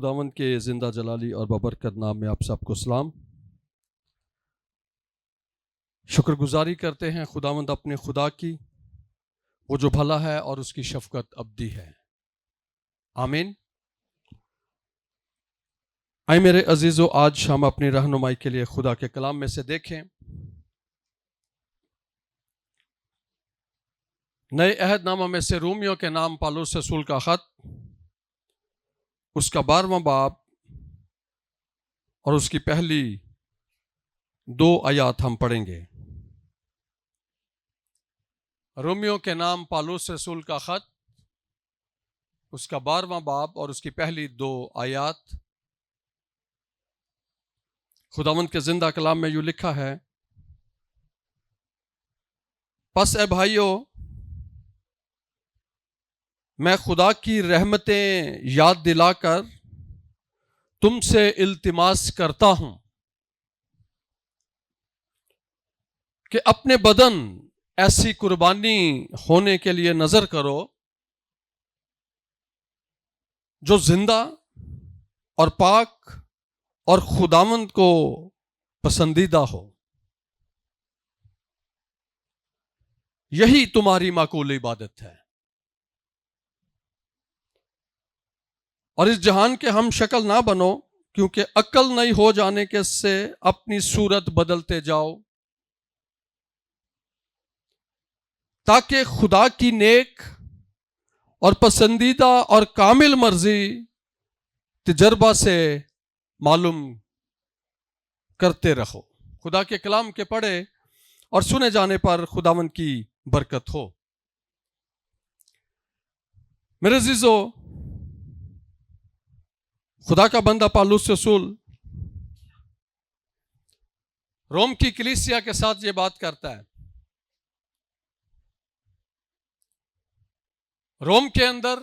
खुदावंद के जिंदा जलाली और बबरकत नाम में आप सबको सलाम। शुक्रगुजारी करते हैं खुदावंद अपने खुदा की, वो जो भला है और उसकी शफकत अब्दी है। आमीन। आए मेरे अजीजों, आज हम अपनी रहनुमाई के लिए खुदा के कलाम में से देखें नए अहदनामा में से रोमियो के नाम पौलुस रसूल का खत, उसका 12वां बाब और उसकी पहली 2 आयत हम पढ़ेंगे। रोमियो के नाम पौलुस रसूल का खत, उसका 12वां बाब और उसकी पहली 2 आयत। खुदावंद के जिंदा कलाम में यूं लिखा है, बस ए भाइयों, मैं खुदा की रहमतें याद दिलाकर तुमसे इल्तिमास करता हूं कि अपने बदन ऐसी कुर्बानी होने के लिए नजर करो जो जिंदा और पाक और खुदावंद को पसंदीदा हो। यही तुम्हारी माकूल इबादत है। और इस जहान के हम शक्ल ना बनो, क्योंकि अक्ल नहीं हो जाने के से अपनी सूरत बदलते जाओ, ताकि खुदा की नेक और पसंदीदा और कामिल मर्जी तजर्बा से मालूम करते रहो। खुदा के कलाम के पढ़े और सुने जाने पर खुदावंद की बरकत हो। मेरे अजीजों, खुदा का बंदा पौलुस रसूल रोम की कलीसिया के साथ ये बात करता है। रोम के अंदर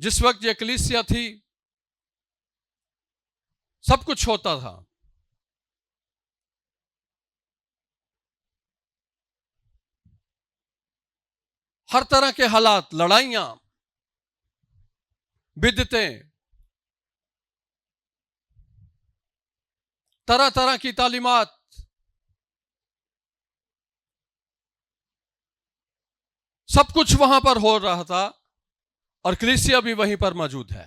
जिस वक्त ये कलीसिया थी, सब कुछ होता था। हर तरह के हालात, लड़ाइयां, बिदतें, तरह तरह की तालीमात, सब कुछ वहां पर हो रहा था और कलीसिया भी वहीं पर मौजूद है।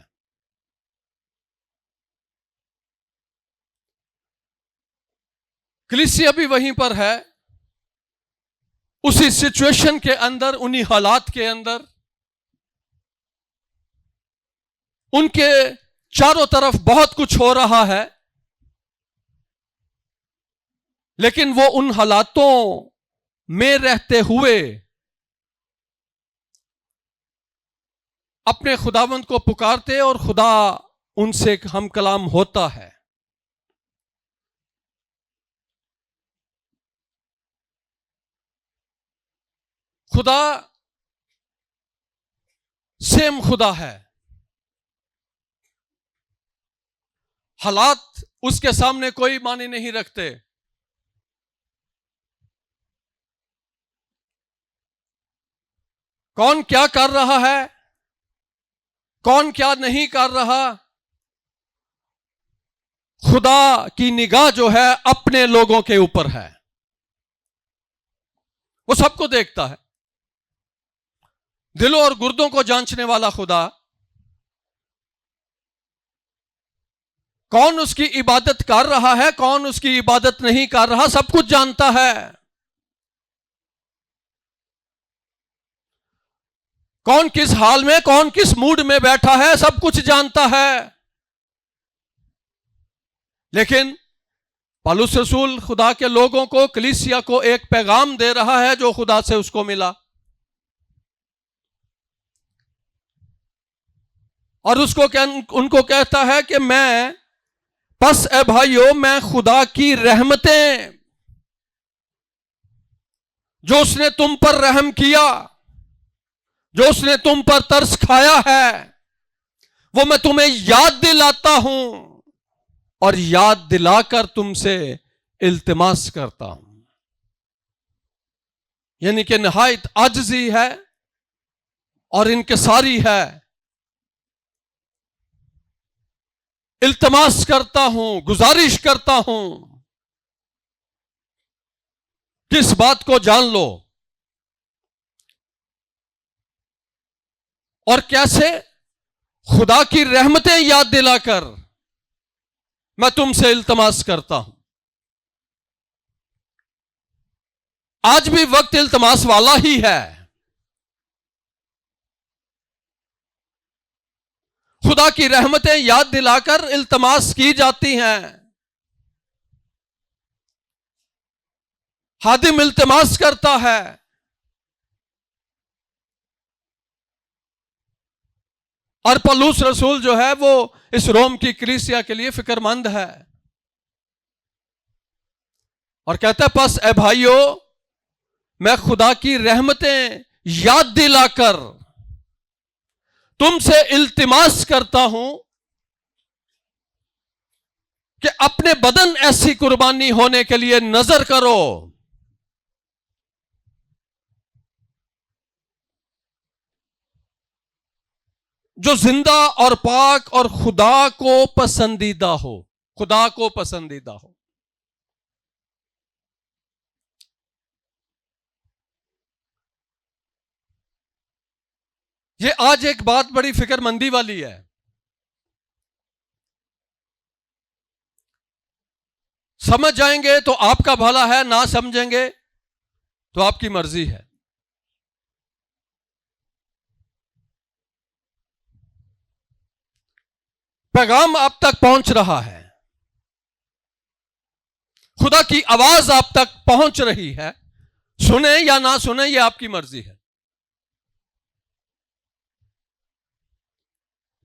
कलीसिया भी वहीं पर है, उसी सिचुएशन के अंदर, उन्हीं हालात के अंदर। उनके चारों तरफ बहुत कुछ हो रहा है, लेकिन वो उन हालातों में रहते हुए अपने खुदावंद को पुकारते और खुदा उनसे हम कलाम होता है। खुदा सेम खुदा है। हालात उसके सामने कोई माने नहीं रखते। कौन क्या कर रहा है, कौन क्या नहीं कर रहा, खुदा की निगाह जो है अपने लोगों के ऊपर है। वो सबको देखता है। दिलों और गुर्दों को जांचने वाला खुदा, कौन उसकी इबादत कर रहा है, कौन उसकी इबादत नहीं कर रहा, सब कुछ जानता है। कौन किस हाल में, कौन किस मूड में बैठा है, सब कुछ जानता है। लेकिन पौलुस रसूल खुदा के लोगों को, कलीसिया को एक पैगाम दे रहा है जो खुदा से उसको मिला, और उनको कहता है कि मैं, बस ए भाइयों, मैं खुदा की रहमतें जो उसने तुम पर रहम किया, जो उसने तुम पर तरस खाया है, वो मैं तुम्हें याद दिलाता हूं और याद दिलाकर तुमसे इल्तिमास करता हूं। यानी कि निहायत आजिज़ी है और इनकिसारी है इल्तमास करता हूं, गुजारिश करता हूं कि इस बात को जान लो। और कैसे? खुदा की रहमतें याद दिलाकर मैं तुमसे इल्तमास करता हूं। आज भी वक्त इल्तमास वाला ही है। खुदा की रहमतें याद दिलाकर इल्तमास की जाती हैं। हादिम इल्तमास करता है, और पौलुस रसूल जो है वो इस रोम की कलीसिया के लिए फिक्रमंद है और कहता है, बस ए भाइयों, मैं खुदा की रहमतें याद दिलाकर तुमसे इल्तिमास करता हूं कि अपने बदन ऐसी कुर्बानी होने के लिए नजर करो जो जिंदा और पाक और खुदा को पसंदीदा हो। खुदा को पसंदीदा हो। ये आज एक बात बड़ी फिक्रमंदी वाली है। समझ जाएंगे तो आपका भला है, ना समझेंगे तो आपकी मर्जी है। पैगाम आप तक पहुंच रहा है, खुदा की आवाज आप तक पहुंच रही है। सुने या ना सुने, यह आपकी मर्जी है।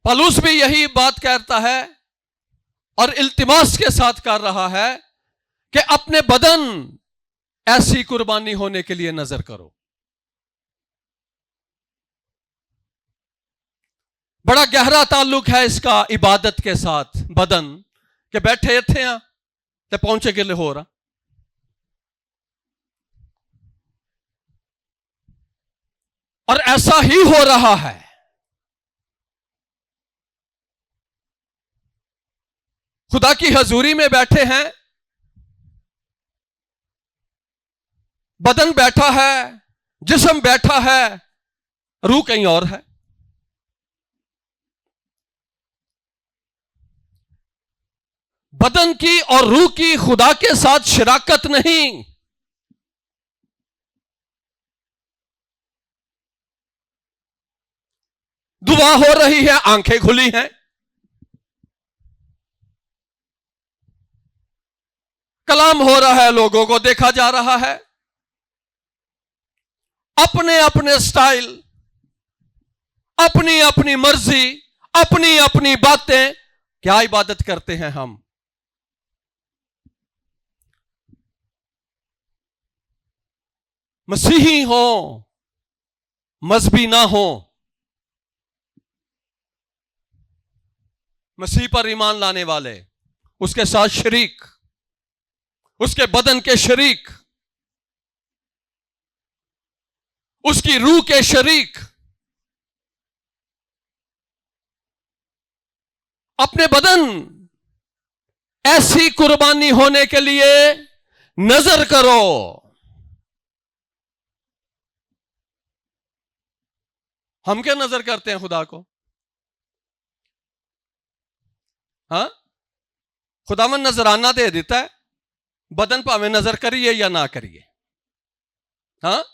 पौलुस भी यही बात कहता है और इल्तिमास के साथ कर रहा है कि अपने बदन ऐसी कुर्बानी होने के लिए नजर करो। बड़ा गहरा ताल्लुक है इसका इबादत के साथ। बदन के बैठे थे ते पहुंचे के लिए हो रहा, और ऐसा ही हो रहा है। खुदा की हजूरी में बैठे हैं, बदन बैठा है, जिस्म बैठा है, रूह कहीं और है। बदन की और रूह की खुदा के साथ शराकत नहीं। दुआ हो रही है, आंखें खुली हैं, कलाम हो रहा है, लोगों को देखा जा रहा है, अपने अपने स्टाइल, अपनी अपनी मर्जी, अपनी अपनी बातें। क्या इबादत करते हैं हम? मसीही हो, मजहबी ना हो, मसीह पर ईमान लाने वाले, उसके साथ शरीक, उसके बदन के शरीक, उसकी रूह के शरीक, अपने बदन ऐसी कुर्बानी होने के लिए नजर करो। हम क्या नजर करते हैं खुदा को? हाँ, खुदावन नजराना दे देता है, बदन भावें नजर करिए या ना करिए। हाँ,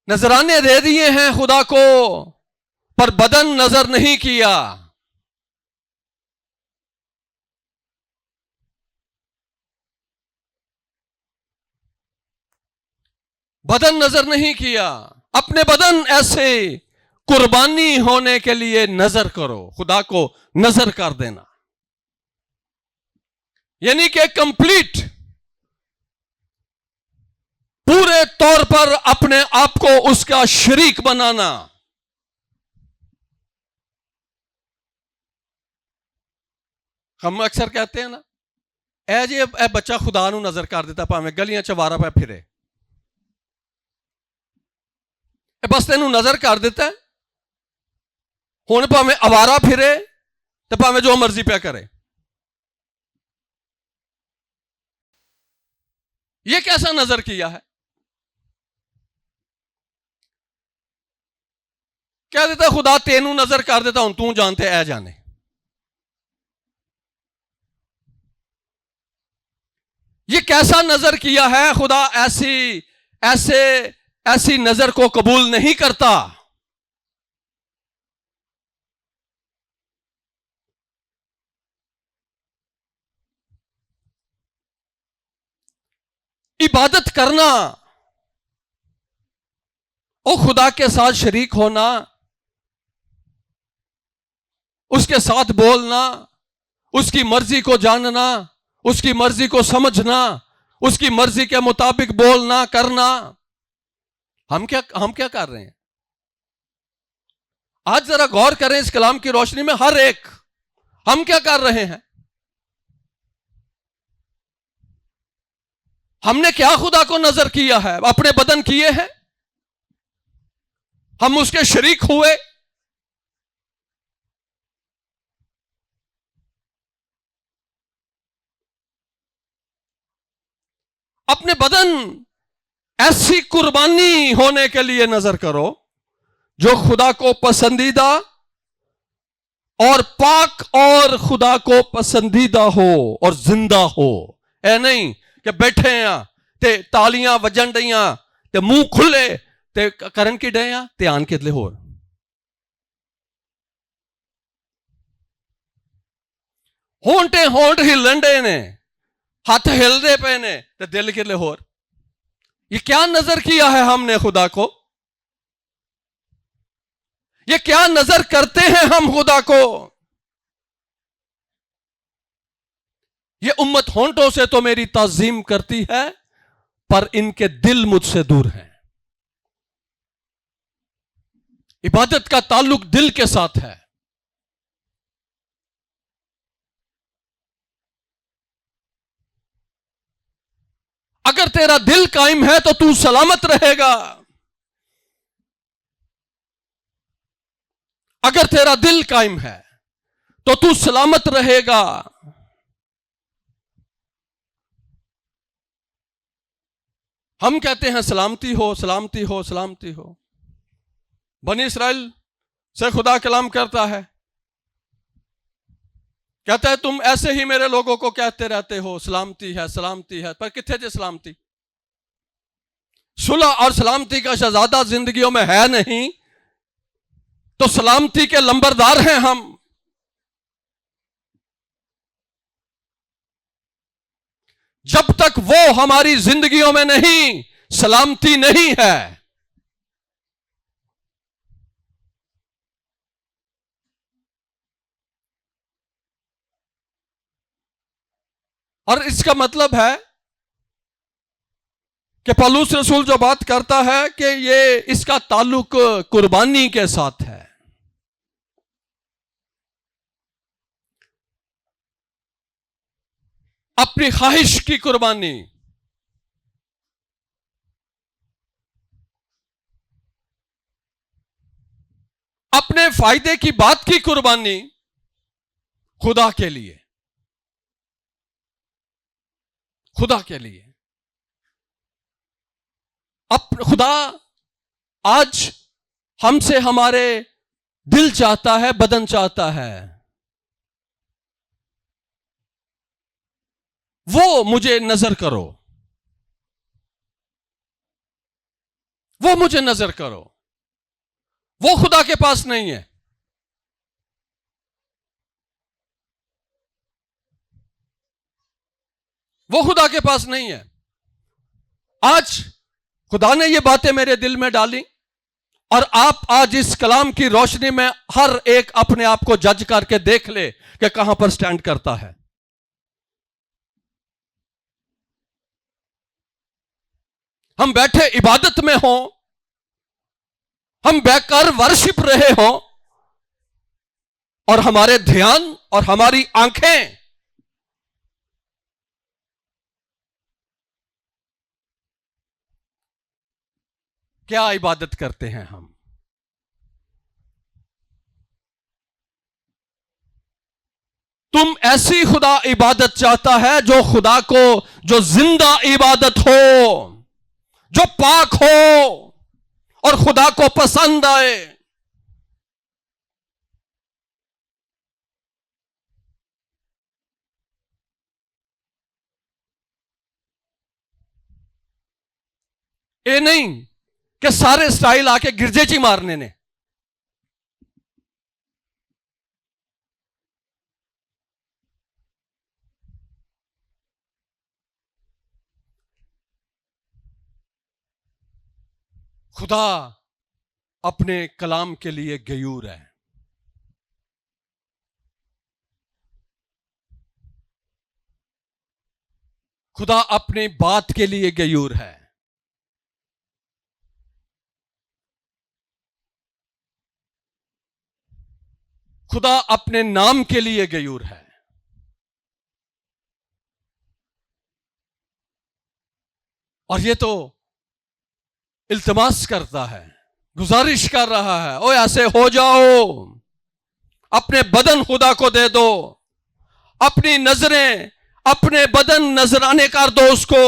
नजराने दे दिए हैं खुदा को, पर बदन नजर नहीं किया। बदन नजर नहीं किया। अपने बदन ऐसे कुर्बानी होने के लिए नजर करो। खुदा को नजर कर देना यानी कि कंप्लीट, पूरे तौर पर अपने आप को उसका शरीक बनाना। हम अक्सर कहते हैं ना, ए जी ए बच्चा खुदा नू नजर कर देता, भावें गलियां च वारा पे फिरे। बस तेनू नजर कर दिता है, हुण भावें आवारा फिरे तो भावें जो मर्जी पे करे। ये कैसा नजर किया है? कह देता खुदा तेनू नजर कर देता, हूं तू जानते ऐ जाने। ये कैसा नजर किया है? खुदा ऐसी नजर को कबूल नहीं करता। इबादत करना और खुदा के साथ शरीक होना, उसके साथ बोलना, उसकी मर्जी को जानना, उसकी मर्जी को समझना, उसकी मर्जी के मुताबिक बोलना करना, हम क्या कर रहे हैं? आज जरा गौर करें इस कलाम की रोशनी में, हर एक हम क्या कर रहे हैं? हमने क्या खुदा को नजर किया है? अपने बदन किए हैं, हम उसके शरीक हुए। अपने बदन ऐसी कुर्बानी होने के लिए नजर करो जो खुदा को पसंदीदा और पाक और खुदा को पसंदीदा हो और जिंदा हो। ऐ नहीं कि बैठे हैं ते तालियां वजन डियां ते मुंह खुले ते करन की डे आ ध्यान कितले होर। होंटे होंठ हिलन डे ने, हाथ हिलते पे ने ते दिल कितले होर। ये क्या नजर किया है हमने खुदा को? ये क्या नजर करते हैं हम खुदा को? ये उम्मत होंठों से तो मेरी ताजीम करती है, पर इनके दिल मुझसे दूर हैं। इबादत का ताल्लुक दिल के साथ है। अगर तेरा दिल कायम है तो तू सलामत रहेगा। अगर तेरा दिल कायम है तो तू सलामत रहेगा। हम कहते हैं सलामती हो, सलामती हो, सलामती हो। बनी इस्राइल से खुदा कलाम करता है, कहता है तुम ऐसे ही मेरे लोगों को कहते रहते हो सलामती है, सलामती है, पर किथे जे सलामती? सुलह और सलामती का शहजादा जिंदगियों में है नहीं तो सलामती के लंबरदार हैं हम। जब तक वो हमारी जिंदगियों में नहीं, सलामती नहीं है। और इसका मतलब है कि पौलुस रसूल जो बात करता है कि ये इसका ताल्लुक कुर्बानी के साथ है। अपनी ख्वाहिश की कुर्बानी, अपने फायदे की बात की कुर्बानी खुदा के लिए, खुदा के लिए। अब खुदा आज हमसे हमारे दिल चाहता है, बदन चाहता है, वो मुझे नजर करो, वो मुझे नजर करो। वो खुदा के पास नहीं है। वो खुदा के पास नहीं है। आज खुदा ने ये बातें मेरे दिल में डाली और आप आज इस कलाम की रोशनी में हर एक अपने आप को जज करके देख ले कि कहां पर स्टैंड करता है। हम बैठे इबादत में हों, हम बैठकर वर्शिप रहे हों और हमारे ध्यान और हमारी आंखें क्या इबादत करते हैं हम? तुम ऐसी खुदा इबादत चाहता है जो खुदा को, जो जिंदा इबादत हो, जो पाक हो और खुदा को पसंद आए। ये नहीं कि सारे स्टाइल आके गिरजेची मारने ने। खुदा अपने कलाम के लिए गयूर है। खुदा अपनी बात के लिए गयूर है। खुदा अपने नाम के लिए गयूर है। और ये तो इल्तमास करता है, गुजारिश कर रहा है, ओ ऐसे हो जाओ, अपने बदन खुदा को दे दो, अपनी नजरें, अपने बदन नजराने कर दो उसको।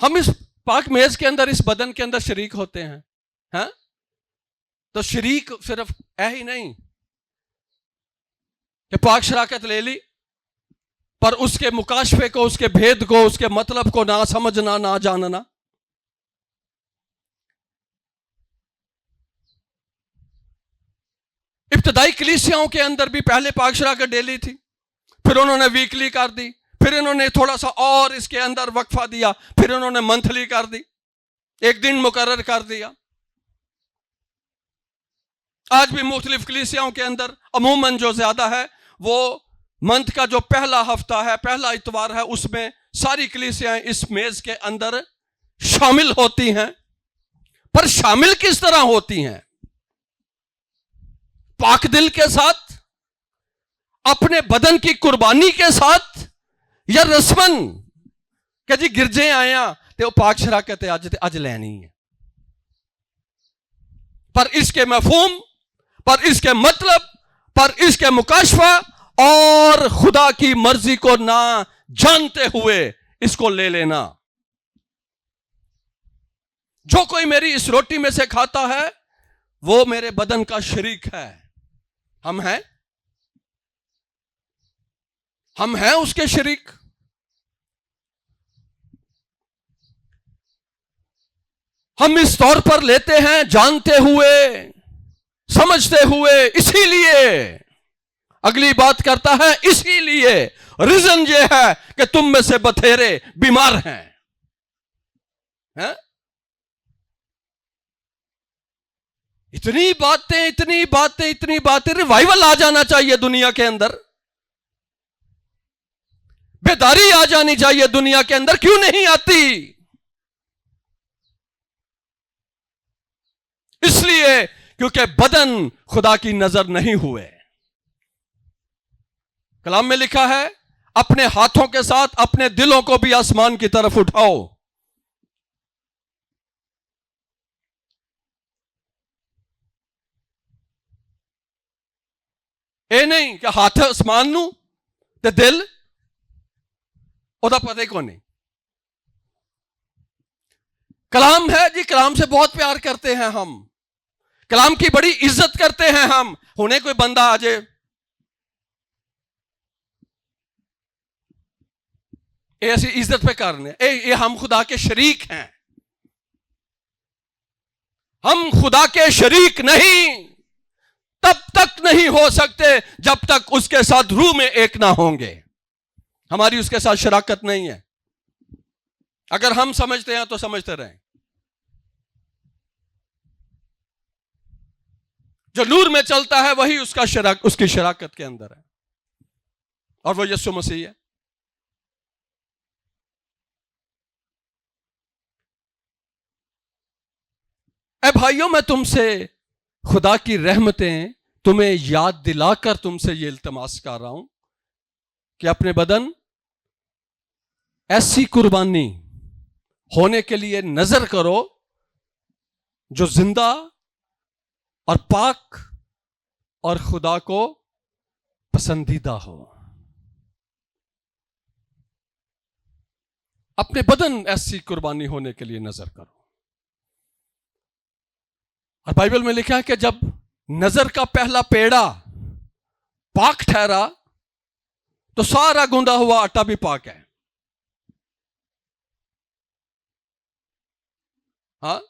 हम इस पाक मेज के अंदर, इस बदन के अंदर शरीक होते हैं, हैं? तो शरीक सिर्फ है ही नहीं कि पाक शराकत ले ली, पर उसके मुकाशफे को, उसके भेद को, उसके मतलब को ना समझना, ना जानना। इब्तदाई कलीसियाओं के अंदर भी पहले पाक शराकत डेली थी, फिर उन्होंने वीकली कर दी, फिर इन्होंने थोड़ा सा और इसके अंदर वक्फा दिया, फिर उन्होंने मंथली कर दी, एक दिन मुकर्रर कर दिया। आज भी मुख्तलिफ कलीसियाओं के अंदर अमूमन जो ज्यादा है वो मंथ का जो पहला हफ्ता है, पहला इतवार है, उसमें सारी कलीसियाएं इस मेज के अंदर शामिल होती हैं। पर शामिल किस तरह होती हैं? पाक दिल के साथ, अपने बदन की कुर्बानी के साथ, या रस्मन कि जी गिरजे आया तो पाक शराकत अज लैनी है। पर इसके मफहूम, पर इसके मतलब, पर इसके मुकाशफा और खुदा की मर्जी को ना जानते हुए इसको ले लेना। जो कोई मेरी इस रोटी में से खाता है वो मेरे बदन का शरीक है। हम हैं उसके शरीक। हम इस तौर पर लेते हैं, जानते हुए, समझते हुए। इसीलिए अगली बात करता है, इसीलिए रीजन ये है कि तुम में से बथेरे बीमार हैं, हैं? इतनी बातें, इतनी बातें, इतनी बातें। रिवाइवल आ जाना चाहिए दुनिया के अंदर, बेदारी आ जानी चाहिए दुनिया के अंदर। क्यों नहीं आती? इसलिए क्योंकि बदन खुदा की नजर नहीं हुए। कलाम में लिखा है, अपने हाथों के साथ अपने दिलों को भी आसमान की तरफ उठाओ। ये नहीं कि हाथ आसमान नू ते दिल ओदा पता ही कौन नहीं। कलाम है जी, कलाम से बहुत प्यार करते हैं हम, कलाम की बड़ी इज्जत करते हैं हम। होने कोई बंदा आ जाए, ऐसी इज्जत पे करने, ये हम खुदा के शरीक हैं। हम खुदा के शरीक नहीं तब तक नहीं हो सकते जब तक उसके साथ रूह में एक ना होंगे। हमारी उसके साथ शराकत नहीं है। अगर हम समझते हैं तो समझते रहें। जो नूर में चलता है वही उसकी शराकत के अंदर है, और वो यीशु मसीह है। ए भाइयों, मैं तुमसे खुदा की रहमतें तुम्हें याद दिलाकर तुमसे ये इल्तमास कर रहा हूं कि अपने बदन ऐसी कुर्बानी होने के लिए नजर करो जो जिंदा और पाक और खुदा को पसंदीदा हो। अपने बदन ऐसी कुर्बानी होने के लिए नजर करो। और बाइबल में लिखा है कि जब नजर का पहला पेड़ा पाक ठहरा तो सारा गूंदा हुआ आटा भी पाक है। हाँ,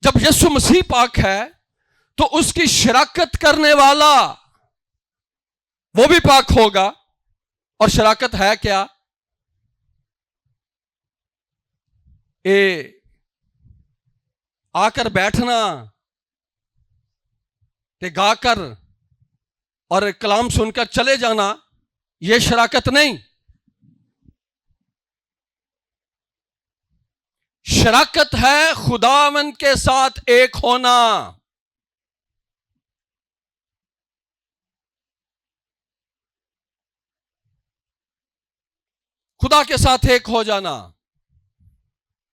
जब यीशु मसीह पाक है तो उसकी शराकत करने वाला वो भी पाक होगा। और शराकत है क्या? आकर बैठना, ते गाकर और कलाम सुनकर चले जाना, यह शराकत नहीं। शराकत है खुदावंद के साथ एक होना। खुदा के साथ एक हो जाना।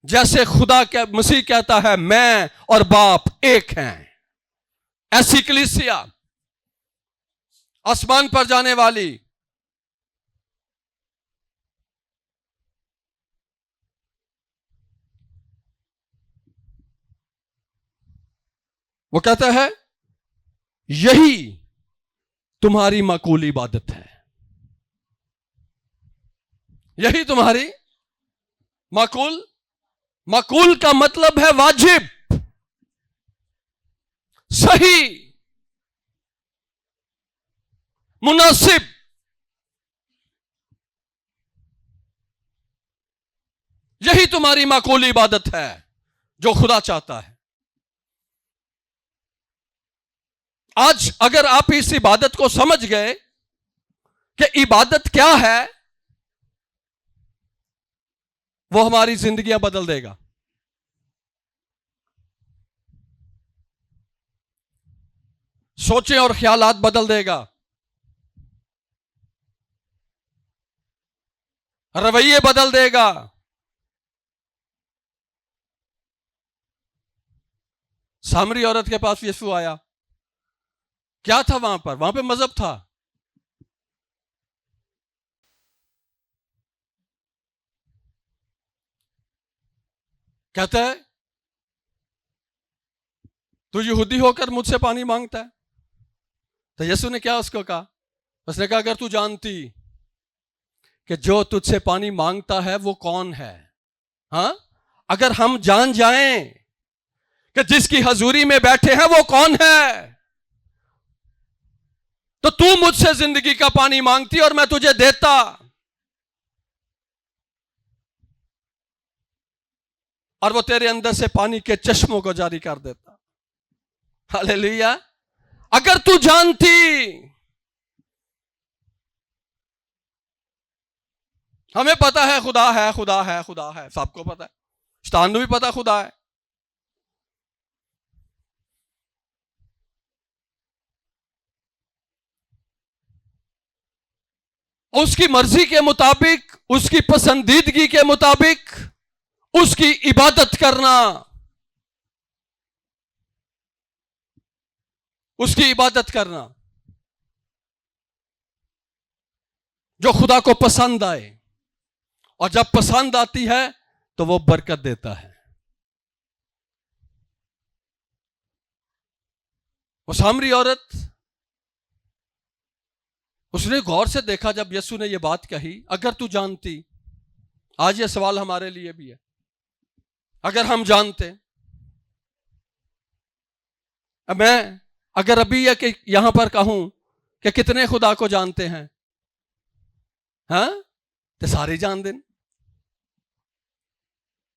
जैसे खुदा के मसीह कहता है मैं और बाप एक हैं, ऐसी कलीसिया आसमान पर जाने वाली। वो कहता है यही तुम्हारी माकूल इबादत है। यही तुम्हारी माकूल। माकूल का मतलब है वाजिब, सही, मुनासिब। यही तुम्हारी माकूल इबादत है जो खुदा चाहता है। आज अगर आप इस इबादत को समझ गए कि इबादत क्या है, वो हमारी जिंदगियां बदल देगा। सोचें और ख्यालात बदल देगा, रवैये बदल देगा। सामरी औरत के पास यीशु आया, क्या था वहां पर? वहां पे मजहब था। कहता है तू यहूदी होकर मुझसे पानी मांगता है। तो यीशु ने क्या उसको कहा? उसने कहा अगर तू जानती कि जो तुझसे पानी मांगता है वो कौन है, हाँ, अगर हम जान जाएं कि जिसकी हजूरी में बैठे हैं वो कौन है, तो तू मुझसे जिंदगी का पानी मांगती और मैं तुझे देता। और वो तेरे अंदर से पानी के चश्मों को जारी कर देता। हालेलुया। अगर तू जानती, हमें पता है खुदा है, खुदा है, खुदा है, सबको पता है, शैतान को भी पता खुदा है। उसकी मर्जी के मुताबिक, उसकी पसंदीदगी के मुताबिक उसकी इबादत करना, उसकी इबादत करना जो खुदा को पसंद आए। और जब पसंद आती है तो वो बरकत देता है। वो सामरी औरत, उसने गौर से देखा जब यीशु ने ये बात कही, अगर तू जानती। आज ये सवाल हमारे लिए भी है, अगर हम जानते। अब मैं अगर अभी ये कि यहां पर कहूं कि कितने खुदा को जानते हैं, हाँ, तो सारे जान दें।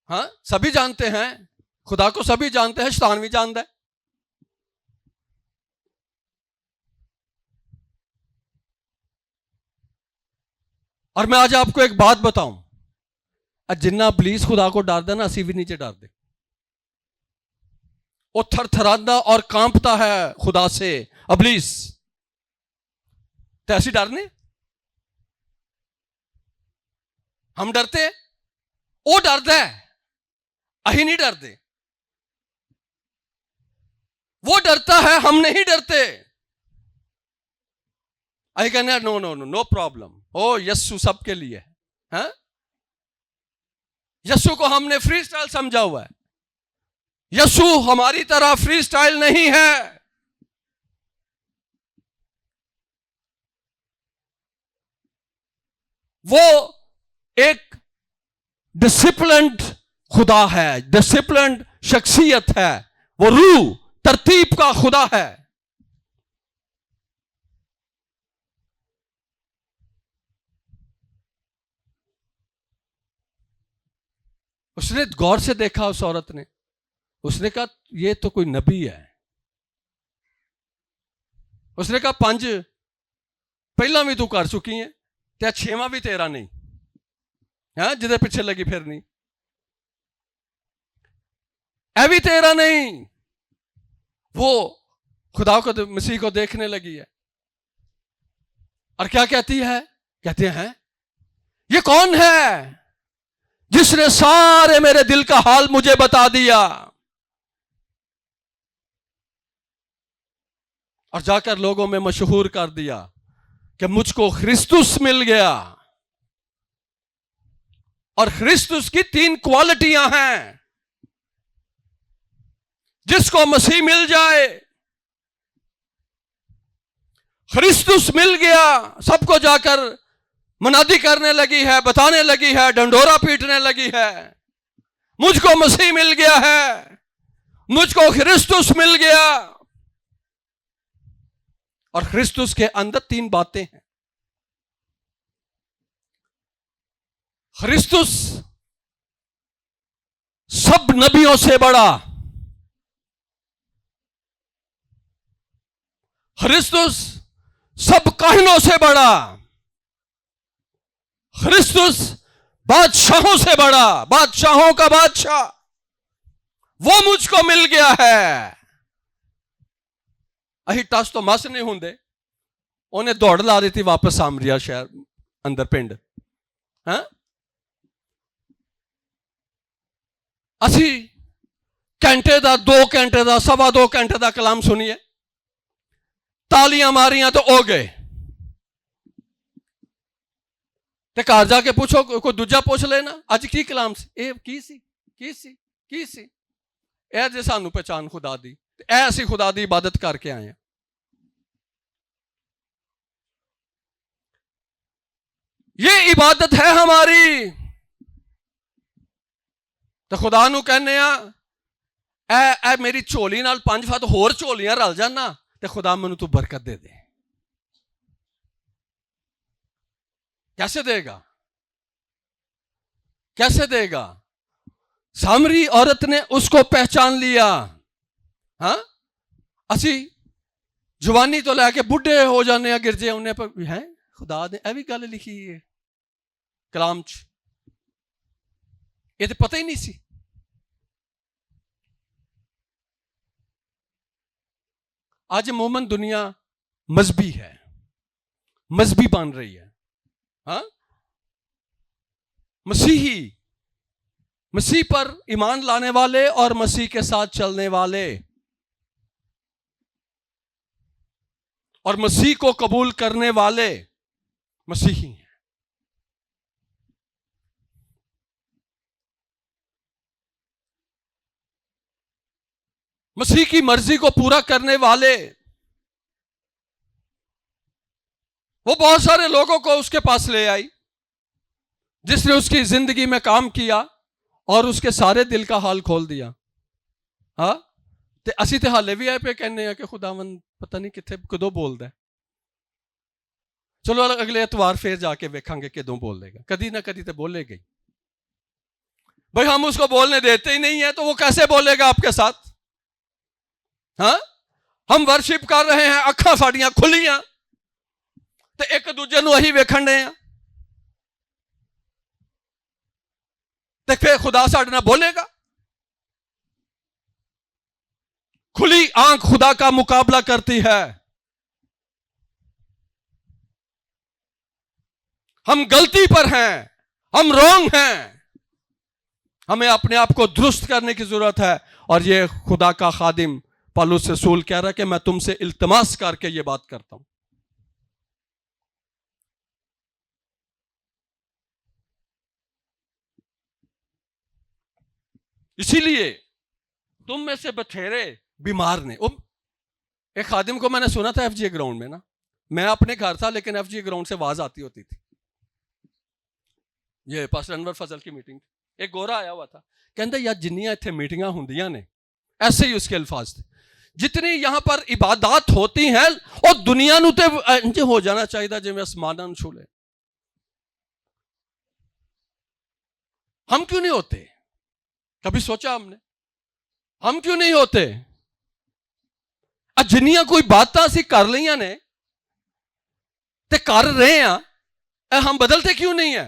हाँ, सभी जानते हैं खुदा को, सभी जानते हैं, शैतान भी जानता है। और मैं आज आपको एक बात बताऊं, जिन्ना पुलिस खुदा को डरदा ना, असी भी नीचे डरदे। वो थरथरादा और कांपता है खुदा से, अबलीस। तो ऐसी डरने हम डरते, वो डरता है, अही नहीं डरते। वो डरता है, हम नहीं डरते। अही कहने no no no no problem, ओ यस्सु सबके लिए है। यस्सु को हमने फ्री स्टाइल समझा हुआ है। यस्सु हमारी तरह फ्री स्टाइल नहीं है। वो एक डिसिप्लिन्ड खुदा है, डिसिप्लिन्ड शख्सियत है। वो रूह तरतीब का खुदा है। उसने गौर से देखा उस औरत ने, उसने कहा ये तो कोई नबी है। उसने कहा 5 पहला भी तू कर चुकी है, क्या 6वां भी तेरा नहीं है जिदे पीछे लगी फिरनी, ऐ भी तेरा नहीं। वो खुदा को, मसीह को देखने लगी है और क्या कहती है, कहते हैं ये कौन है जिसने सारे मेरे दिल का हाल मुझे बता दिया। और जाकर लोगों में मशहूर कर दिया कि मुझको ख्रिस्तुस मिल गया। और ख्रिस्तुस की 3 क्वालिटियां हैं। जिसको मसीह मिल जाए, ख्रिस्तुस मिल गया, सबको जाकर मुनादी करने लगी है, बताने लगी है, डंडोरा पीटने लगी है, मुझको मसीह मिल गया है, मुझको ख्रिस्तुस मिल गया। और ख्रिस्तुस के अंदर 3 बातें हैं। ख्रिस्तुस सब नबियों से बड़ा, ख्रिस्तुस सब काहिनों से बड़ा, ख्रिस्तुस बादशाहों से बड़ा, बादशाहों का बादशाह, वो मुझको मिल गया है। अही टस तो मस नहीं होंगे, उन्हें दौड़ ला दी थी वापस सामरिया शहर अंदर पिंड है। असी घंटे का 2 घंटे का 2.25 घंटे का कलाम सुनिए, तालियां मारियां तो हो गए। ते घर जाके पूछो, कोई दूजा पूछ लेना अज की कलाम सी, ए की सी, की सी, की सी। ए जे सानू पहचान खुदा दी, ऐसी खुदा दी इबादत करके आए हैं। ये इबादत है हमारी। तो खुदा नू कहने ए मेरी झोली नाल 5 फुट होर झोलियां रल जाना, तो खुदा मैनू तू बरकत दे दे। कैसे देगा, कैसे देगा? सामरी औरत ने उसको पहचान लिया। हाँ, असी जवानी तो लैके बुढ़े हो जाने गिरजे उन्हें पर है खुदा ने यह भी गल लिखी है कलाम च, ये तो पता ही नहीं सी। आज मोमन दुनिया मजहबी है, मजहबी बन रही है। हाँ, मसीही, मसीह पर ईमान लाने वाले और मसीह के साथ चलने वाले और मसीह को कबूल करने वाले मसीही हैं। मसीह की मर्जी को पूरा करने वाले। वो बहुत सारे लोगों को उसके पास ले आई, जिसने उसकी जिंदगी में काम किया और उसके सारे दिल का हाल खोल दिया। हाँ, ते असी ते हाले भी आए पे कहने कि खुदावन पता नहीं कितने कदों बोलता है। चलो अगले एतवार फिर जाके वेखांगे कदों बोल देगा, कदी ना कदी तो बोलेगा। भाई हम उसको बोलने देते ही नहीं है तो वो कैसे बोलेगा आपके साथ? हाँ, हम वर्शिप कर रहे हैं, अखा साड़ियां खुलियां, तो एक दूजे नूं अही वेखण रहे हैं, तो फिर खुदा साडे नाल बोलेगा? खुली आंख खुदा का मुकाबला करती है। हम गलती पर हैं, हम रॉन्ग हैं, हमें अपने आप को दुरुस्त करने की जरूरत है। और ये खुदा का खादिम पौलुस रसूल कह रहा है कि मैं तुमसे इल्तिमास करके ये बात करता हूं। इसीलिए तुम में से बथेरे बीमार ने। एक खादिम को मैंने सुना था एफजी ग्राउंड में ना, मैं अपने घर था लेकिन एफजी ग्राउंड से आवाज आती होती थी। ये पास्टर अनवर फजल की मीटिंग, एक गोरा आया हुआ था, कहता यार जिन्नियां इत्थे मीटिंगां हुंदियां ने, ऐसे ही उसके अल्फाज थे, जितनी यहां पर इबादत होती हैं और दुनिया नूं ते इंज हो जाना चाहिए जिवें आसमानां नूं छूले। हम क्यों नहीं होते? कभी सोचा हमने हम क्यों नहीं होते? जिन्नियां कोई बातां असीं कर लईआं ने ते कर रहे हैं, हम बदलते क्यों नहीं है?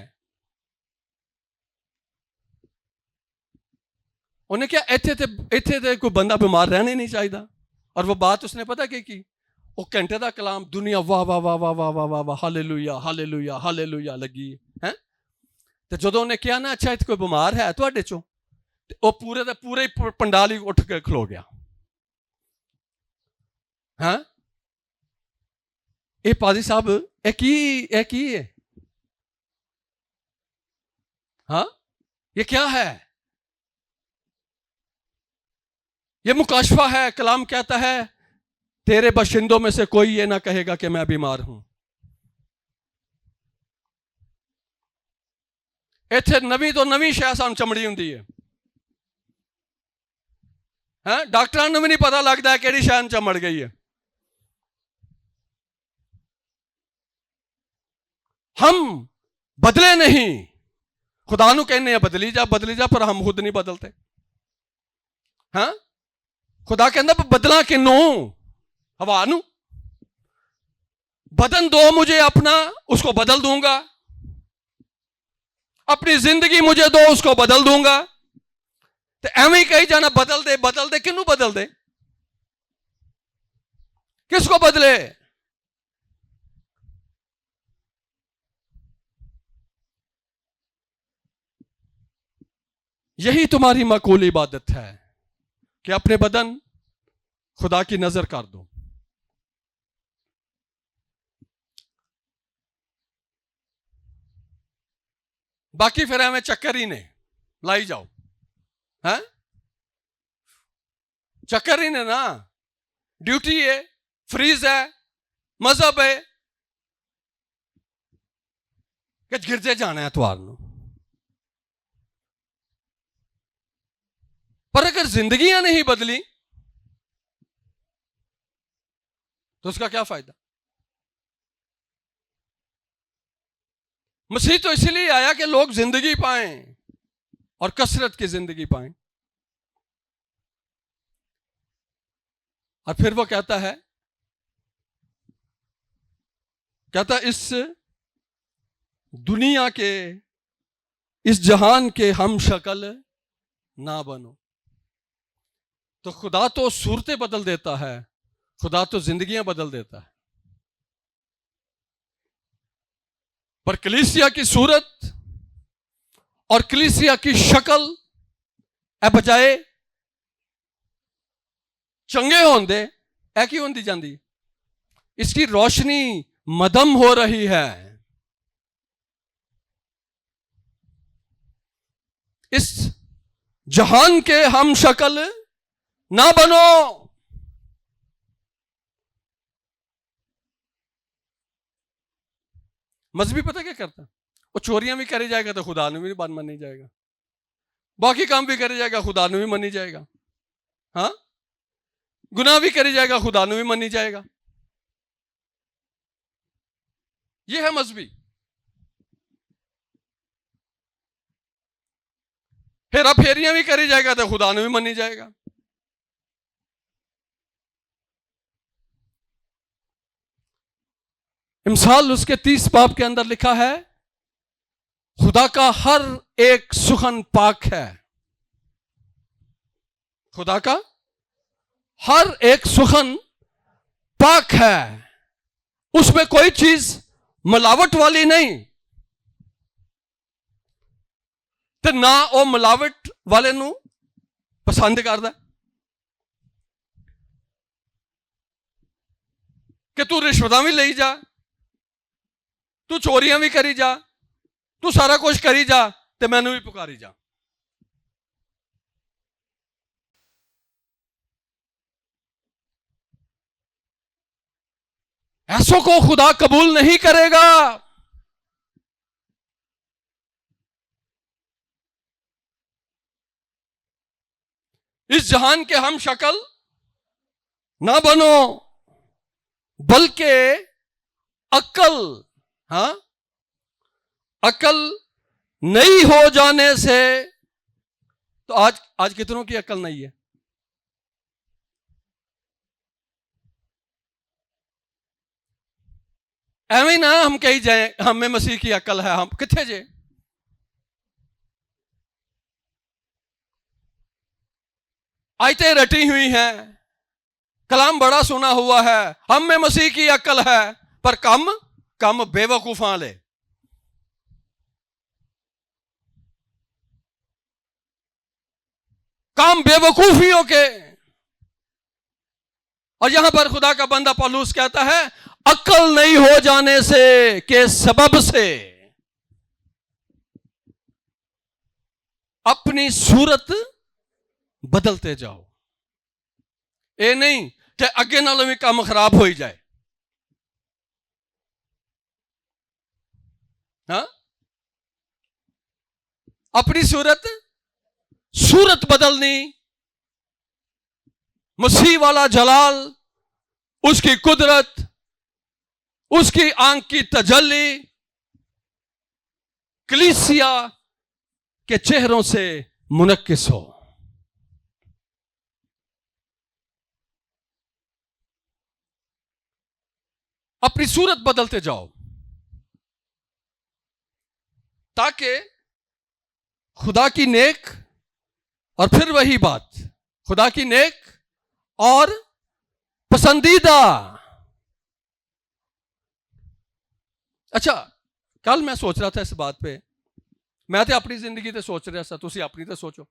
उन्हें क्या इत्थे ते कोई बंदा बीमार रहना ही नहीं चाहिए। और वो बात उसने पता की वो घंटे का कलाम दुनिया वाह वाह वाह वाह वाह वाह वाह वाह हालेलुया हालेलुया हालेलुया लगी है। तो जो उन्हें कहा ना अच्छा इत्थे कोई बीमार है तुहाडे चों, वो पूरे का पूरे ही पंडाल ही उठ के खलो गया। हाँ ये पाजी साहब ये की है? हाँ ये क्या है? ये मुकाशफा है। कलाम कहता है तेरे बशिंदों में से कोई ये ना कहेगा कि मैं बीमार हूं। इत्थे नवी तो नवी शह सानू चमड़ी हुंदी है, डॉक्टरां नूं भी नहीं पता लगता है किहड़ी शह चमड़ गई है। हम बदले नहीं, खुदा नूं कहने हैं बदली जा पर हम खुद नहीं बदलते। हाँ खुदा कहता बदला किनू? हवा नूं। बदन दो मुझे अपना, उसको बदल दूंगा। अपनी जिंदगी मुझे दो, उसको बदल दूंगा। तो एवं ही कही जाना बदल दे किनू बदल दे? किसको बदले? यही तुम्हारी माकूल इबादत है कि अपने बदन खुदा की नजर कर दो। बाकी फिर हमें चक्कर ही ने लाई जाओ। हैं चक्कर ही ने ना, ड्यूटी है, फ्रीज है, मजहब है कि गिरजे जाना है इतवार नूं। पर अगर जिंदगियां नहीं बदली तो उसका क्या फायदा? मसीह तो इसलिए आया कि लोग जिंदगी पाएं और कसरत की जिंदगी पाएं। और फिर वो कहता इस दुनिया के, इस जहान के हम शक्ल ना बनो। तो खुदा तो सूरतें बदल देता है, खुदा तो जिंदगियां बदल देता है, पर कलीसिया की सूरत और कलीसिया की शक्ल ए बजाए चंगे होंदे ऐ की होंदी जाती, इसकी रोशनी मदम हो रही है। इस जहान के हम शक्ल ना बनो। मजहबी पता क्या करता? वो चोरियां भी करी जाएगा तो खुदा ने भी बात मानी जाएगा, बाकी काम भी करी जाएगा खुदा ने भी मानी जाएगा। हाँ गुनाह भी करी जाएगा खुदा ने भी मानी जाएगा। ये है मजहबी। हेरा फेरियां भी करी जाएगा तो खुदा ने भी मानी जाएगा। इमसाल उसके 30 बाब के अंदर लिखा है खुदा का हर एक सुखन पाक है। खुदा का हर एक सुखन पाक है, उसमें कोई चीज मिलावट वाली नहीं, ਤੇ ਨਾ ਉਹ ਮਿਲਾਵਟ ਵਾਲੇ ਨੂੰ ਪਸੰਦ ਕਰਦਾ ਕਿ ਤੂੰ ਰਿਸ਼ਵਤਾਂ ਵੀ ਲਈ ਜਾ, ਤੂੰ ਚੋਰੀਆਂ ਵੀ ਕਰੀ ਜਾ, ਤੂੰ ਸਾਰਾ ਕੁਝ ਕਰੀ ਜਾ ਤੇ ਮੈਨੂੰ ਵੀ ਪੁਕਾਰੀ ਜਾ। ऐसों को खुदा कबूल नहीं करेगा। इस जहान के हम शक्ल ना बनो, बल्कि अक्ल, हाँ, अक्ल नहीं हो जाने से। तो आज कितनों की अक्ल नहीं है? एवं ना हम कही जाए हमें मसीह की अकल है, हम किथे जे? आयतें रटी हुई हैं, कलाम बड़ा सुना हुआ है, हम में मसीह की अकल है, पर कम कम बेवकूफा ले। काम बेवकूफियों के। और यहां पर खुदा का बंदा पौलुस कहता है अक्ल नहीं हो जाने से के सबब से अपनी सूरत बदलते जाओ। ये नहीं कि अगे नालों भी काम खराब हो ही जाए। हाँ, अपनी सूरत बदलनी, मसीह वाला जलाल, उसकी कुदरत, उसकी आंख की तजल्ली कलीसिया के चेहरों से मुनक्किस हो। अपनी सूरत बदलते जाओ ताकि खुदा की नेक, और फिर वही बात, खुदा की नेक और पसंदीदा। अच्छा, कल मैं सोच रहा था इस बात पे, मैं तो अपनी जिंदगी ते सोच रहा था, तुसी अपनी ते सोचो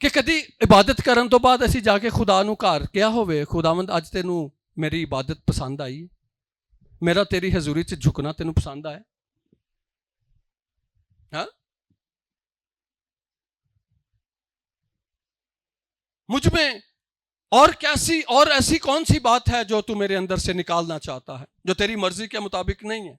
कि कदी इबादत करन तो बाद असी जाके खुदा नू घर क्या होवे, खुदावंद अज तेनू मेरी इबादत पसंद आई, मेरा तेरी हजूरी च झुकना तेनू पसंद आया? हाँ, मुझ में और कैसी और ऐसी कौन सी बात है जो तू मेरे अंदर से निकालना चाहता है, जो तेरी मर्जी के मुताबिक नहीं है?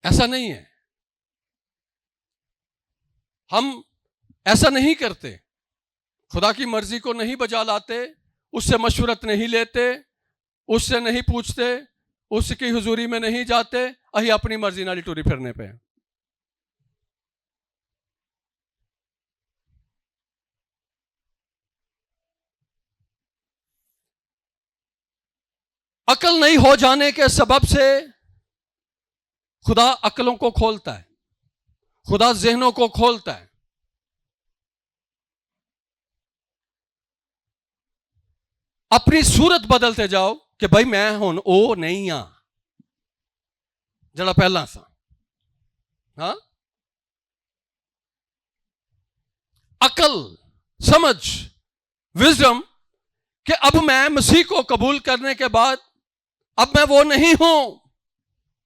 ऐसा नहीं है, हम ऐसा नहीं करते, खुदा की मर्जी को नहीं बजा लाते, उससे मशवरत नहीं लेते, उससे नहीं पूछते, उसकी हुजूरी में नहीं जाते, अही अपनी मर्जी नाली टूरी फिरने पे। अकल नहीं हो जाने के सबब से खुदा अकलों को खोलता है, खुदा जहनों को खोलता है। अपनी सूरत बदलते जाओ कि भाई मैं हुण ओ नहीं हाँ जड़ा पहला सा। हाँ, अकल, समझ, विजडम कि अब मैं मसीह को कबूल करने के बाद अब मैं वो नहीं हूं,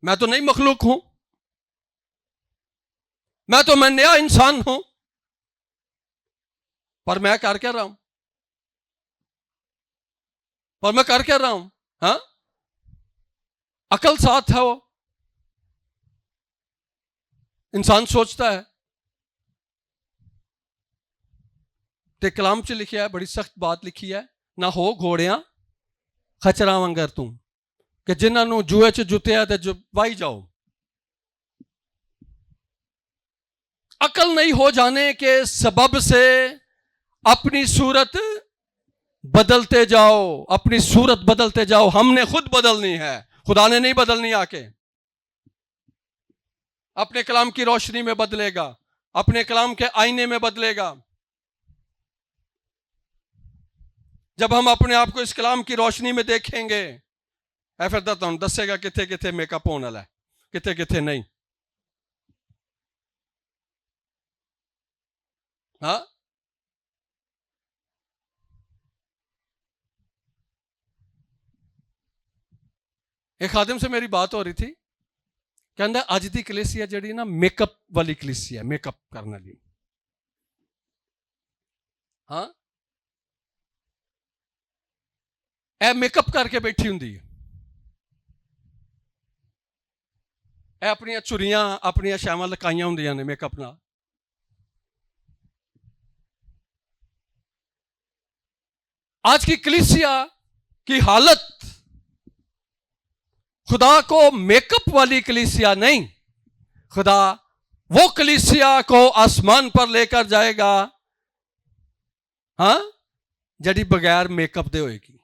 मैं तो नई मखलूक हूं, मैं नया इंसान हूं, पर मैं कर क्या रहा हूं? पर मैं कर क्या रहा हूं? हाँ, अकल साथ है, वो इंसान सोचता है। ते कलाम च लिखिया है, बड़ी सख्त बात लिखी है, ना हो घोड़ियां खचरा वांगर तू कि जिन्होंने जुए च जुतिया ते वाही जाओ। अकल नहीं हो जाने के सबब से अपनी सूरत बदलते जाओ, अपनी सूरत बदलते जाओ। हमने खुद बदलनी है, खुदा ने नहीं बदलनी आके। अपने कलाम की रोशनी में बदलेगा, अपने कलाम के आईने में बदलेगा। जब हम अपने आप को इस कलाम की रोशनी में देखेंगे, फिर तुम दसेगा किथे किथे मेकअप होने वाला है, किथे किथे नहीं। हाँ, एक खादिम से मेरी बात हो रही थी, कहता अज की कलीसिया जी ना मेकअप वाली कलीसिया, मेकअप करने वाली। हाँ, ए मेकअप करके बैठी होंगी है, अपन चुरियां अपन शावां लकाइया होंदियां ने मेकअप नाल। आज की कलीसिया की हालत खुदा को मेकअप वाली कलीसिया नहीं, खुदा वो कलीसिया को आसमान पर लेकर जाएगा, हाँ, जड़ी बगैर मेकअप दे होएगी,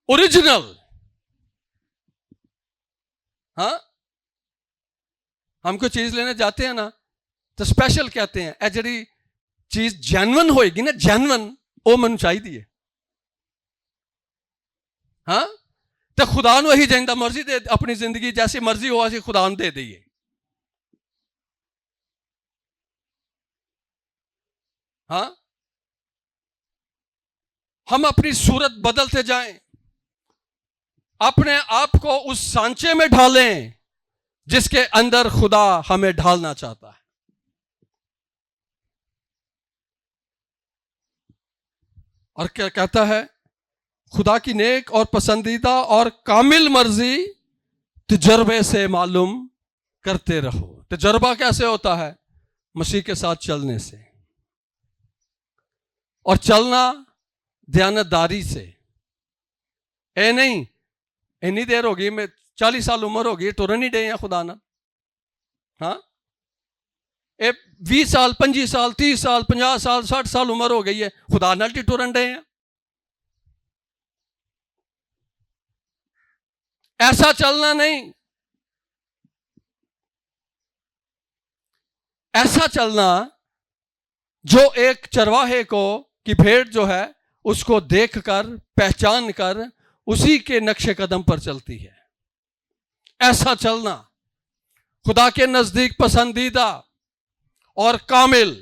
ओरिजिनल। हाँ, हम कोई चीज लेने जाते हैं ना तो स्पेशल कहते हैं, ए जड़ी चीज जेन्युइन होएगी ना, जेन्युइन वो मैनू चाहिए। हाँ, तो खुदा नूं असीं जिंदा मर्जी दे अपनी जिंदगी जैसी मर्जी हो असीं खुदा नूं दे दईए। हाँ, हम अपनी सूरत बदलते जाएं, अपने आप को उस सांचे में ढालें जिसके अंदर खुदा हमें ढालना चाहता है। और क्या कहता है, खुदा की नेक और पसंदीदा और कामिल मर्जी तजर्बे से मालूम करते रहो। तजर्बा कैसे होता है? मसीह के साथ चलने से, और चलना दयानतदारी से। ए नहीं इन्नी देर हो गई, मैं 40 साल उम्र हो गई, तुरन ही डे हैं खुदा ना। हाँ, ए 20 साल 25 साल 30 साल 50 साल 60 साल उम्र हो गई है, खुदा नाल ही तुरन डे हैं। ऐसा चलना नहीं, ऐसा चलना जो एक चरवाहे को की भेड़ जो है उसको देखकर पहचान कर उसी के नक्शे कदम पर चलती है। ऐसा चलना खुदा के नजदीक पसंदीदा और कामिल।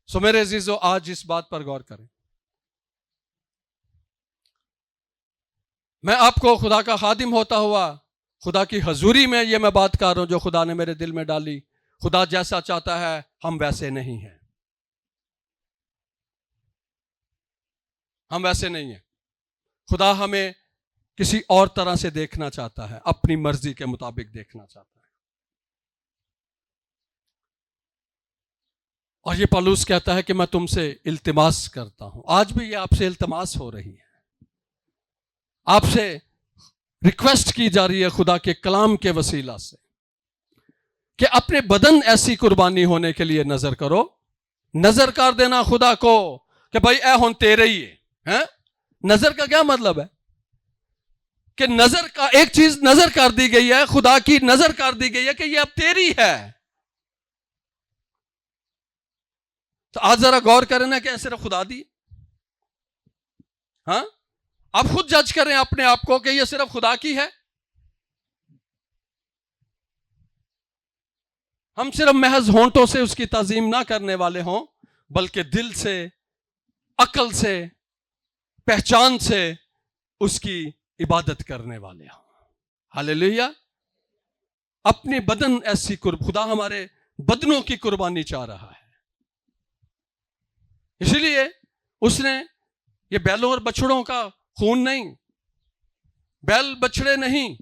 सो मेरे अजीजों, आज इस बात पर गौर करें। मैं आपको खुदा का खादिम होता हुआ खुदा की हजूरी में ये मैं बात कर रहा हूं जो खुदा ने मेरे दिल में डाली। खुदा जैसा चाहता है हम वैसे नहीं हैं, हम वैसे नहीं हैं। खुदा हमें किसी और तरह से देखना चाहता है, अपनी मर्जी के मुताबिक देखना चाहता है। और ये पौलुस कहता है कि मैं तुमसे इल्तिमास करता हूं, आज भी ये आपसे इल्तिमास हो रही है, आपसे रिक्वेस्ट की जा रही है खुदा के कलाम के वसीला से कि अपने बदन ऐसी कुर्बानी होने के लिए नजर करो। नजर कर देना खुदा को कि भाई ए हुन तेरे ही है। नजर का क्या मतलब है? कि नजर का एक चीज नजर कर दी गई है, खुदा की नजर कर दी गई है कि ये अब तेरी है। तो आज जरा गौर करें ना कि सिर्फ खुदा दी। हाँ, आप खुद जज करें अपने आप को कि ये सिर्फ खुदा की है। हम सिर्फ महज होंठों से उसकी ताजीम ना करने वाले हों, बल्कि दिल से, अकल से, पहचान से उसकी इबादत करने वाले हों। हालेलुया। अपने बदन ऐसी खुदा हमारे बदनों की कुर्बानी चाह रहा है। इसलिए उसने ये बैलों और बछड़ों का खून नहीं, बैल बछड़े नहीं,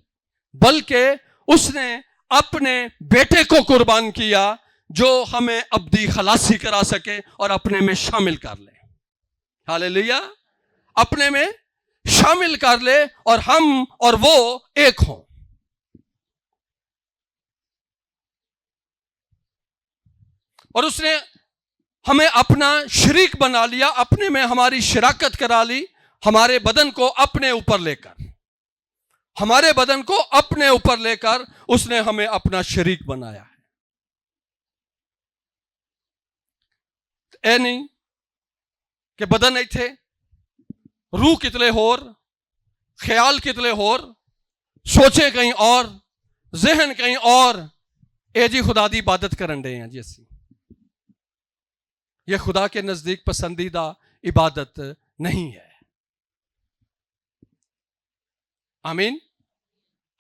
बल्कि उसने अपने बेटे को कुर्बान किया जो हमें अब्दी खलासी करा सके और अपने में शामिल कर ले। हालेलुया। अपने में शामिल कर ले और हम और वो एक हों। और उसने हमें अपना शरीक बना लिया, अपने में हमारी शराकत करा ली, हमारे बदन को अपने ऊपर लेकर, हमारे बदन को अपने ऊपर लेकर उसने हमें अपना शरीक बनाया है। ए नहीं कि बदन इत्थे, रूह कितले होर, ख्याल कितले होर, सोचे कहीं और, जहन कहीं और, ए जी खुदा दी इबादत करन डे हैं जी असी। ये खुदा के नजदीक पसंदीदा इबादत नहीं है। आमीन,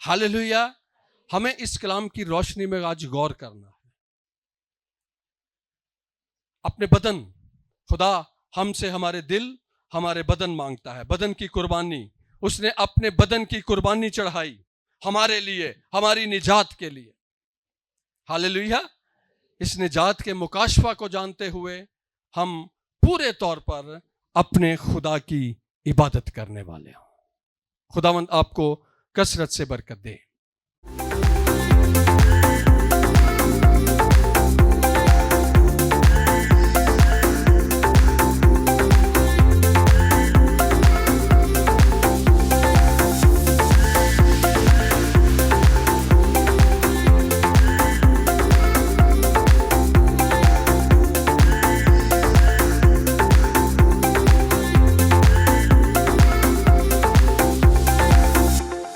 हालेलुया। हमें इस कलाम की रोशनी में आज गौर करना है। अपने बदन, खुदा हमसे हमारे दिल, हमारे बदन मांगता है, बदन की कुर्बानी। उसने अपने बदन की कुर्बानी चढ़ाई हमारे लिए, हमारी निजात के लिए। हालेलुया। इस निजात के मुकाशफा को जानते हुए हम पूरे तौर पर अपने खुदा की इबादत करने वाले हों। खुदावंद आपको कसरत से बरकत दे।